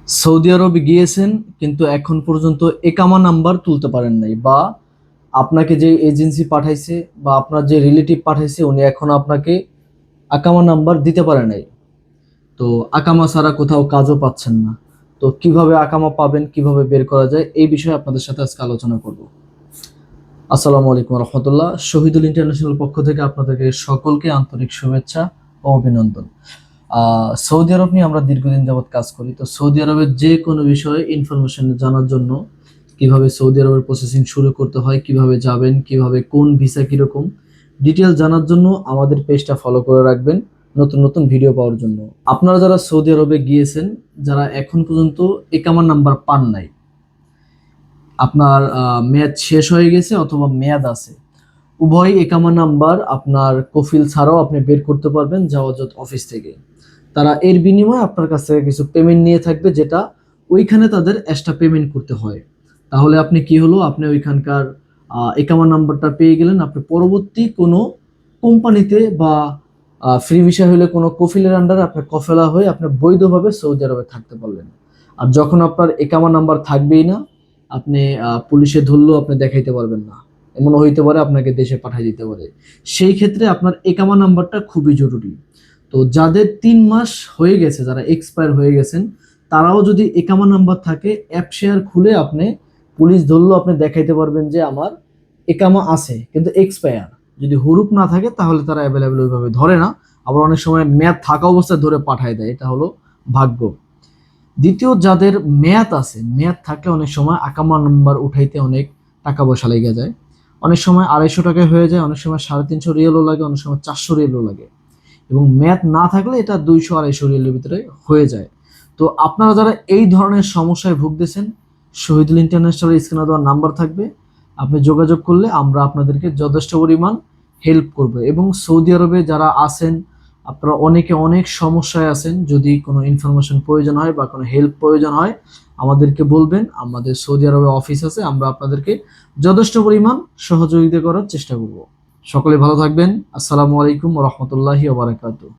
Saudi আরবে গিয়েছেন কিন্তু এখন পর্যন্ত একামা নাম্বার তুলতে পারেন নাই, বা আপনাকে যে এজেন্সি পাঠাইছে বা আপনার যে রিলেটিভ পাঠাইছে উনি এখনো আপনাকে আকামা নাম্বার দিতে পারে নাই। তো আকামা ছাড়া কোথাও কাজও পাচ্ছেন না। তো কিভাবে আকামা পাবেন, কিভাবে বের করা যায়, এই বিষয়ে আপনাদের সাথে আজকে আলোচনা করব। আসসালামু আলাইকুম রহমতুল্লাহ। শহীদুল ইন্টারন্যাশনাল পক্ষ থেকে আপনাদেরকে সকলকে আন্তরিক শুভেচ্ছা ও অভিনন্দন। সৌদি আরব নিয়ে আমরা দীর্ঘদিন যাবৎ কাজ করি। তো সৌদি আরবের যে কোনো বিষয়ে ইনফরমেশন জানার জন্য, কিভাবে সৌদি আরবের প্রসেসিং শুরু করতে হয়, কিভাবে যাবেন, কিভাবে কোন ভিসা কিরকম, ডিটেল জানার জন্য আমাদের পেজটা ফলো করে রাখবেন নতুন নতুন ভিডিও পাওয়ার জন্য। আপনারা যারা সৌদি আরবে গিয়েছেন, যারা এখন পর্যন্ত একামা নাম্বার পান নাই, আপনার মেয়াদ শেষ হয়ে গেছে অথবা মেয়াদ আছে, উভয় একামা নাম্বার আপনার কফিল ছাড়াও আপনি বের করতে পারবেন জাওয়াজত অফিস থেকে। তারা এর বিনিময়ে আপনার কাছ থেকে কিছু পেমেন্ট নিয়ে থাকবে, যেটা ওইখানে তাদের এক্সট্রা পেমেন্ট করতে হয়। তাহলে আপনি কি হলো, আপনি ওইখানকার একামা নাম্বারটা পেয়ে গেলেন। আপনি পরবর্তী কোনো কোম্পানিতে বা ফ্রি ভিসা হলে কোনো কফিলের আন্ডারে আপনি কফেলা হয়ে আপনি বৈধভাবে সৌদি আরবে থাকতে পারলেন। আর যখন আপনার একামা নাম্বার থাকবেই না, আপনি পুলিশে ধরলেও আপনি দেখাইতে পারবেন না। এমন হইতে পারে আপনাকে দেশে পাঠিয়ে দিতে পারে। সেই ক্ষেত্রে আপনার একামা নাম্বারটা খুবই জরুরি। তো যাদের 3 মাস হয়ে গেছে, যারা এক্সপায়ার হয়ে গেছেন, তারাও যদি একামা নাম্বার থাকে, অ্যাপ শেয়ার খুলে আপনি পুলিশ ধরলেও আপনি দেখাইতে পারবেন যে আমার একামা আছে কিন্তু এক্সপায়ার। যদি হুরুপ না থাকে তাহলে তারা অ্যাভেলেবেল ওইভাবে ধরে না। আবার অনেক সময় মেয়াদ থাকা অবস্থায় ধরে পাঠায় দেয়, এটা হলো ভাগ্য। দ্বিতীয়, যাদের মেয়াদ আছে, মেয়াদ থাকলে অনেক সময় আকামা নাম্বার উঠাইতে অনেক টাকা পয়সা লেগে যায়। অনেক সময় 250 টাকায় হয়ে যায়, অনেক সময় 350 রিয়ালও লাগে, অনেক সময় 400 রিয়ালও লাগে। এবং মেয়াদ না থাকলে এটা 200-250 রিয়ালের ভিতরে হয়ে যায়। তো আপনারা যারা এই ধরনের সমস্যায় ভুগতেছেন, শহীদুল ইন্টারন্যাশনাল স্ক্রিনে দেওয়ার নাম্বার থাকবে, আপনি যোগাযোগ করলে আমরা আপনাদেরকে যথেষ্ট পরিমাণ হেল্প করব। এবং সৌদি আরবে যারা আছেন, আপনারা অনেকে অনেক সমস্যায় আছেন, যদি কোনো ইনফরমেশন প্রয়োজন হয় বা কোনো হেল্প প্রয়োজন হয় আমাদেরকে বলবেন। আমাদের সৌদি আরবে অফিস আছে, আমরা আপনাদেরকে যথেষ্ট পরিমাণ সহযোগিতা করার চেষ্টা করব। সকলে ভালো থাকবেন। আসসালামু আলাইকুম ওয়া রাহমাতুল্লাহি ওয়া বারাকাতুহু।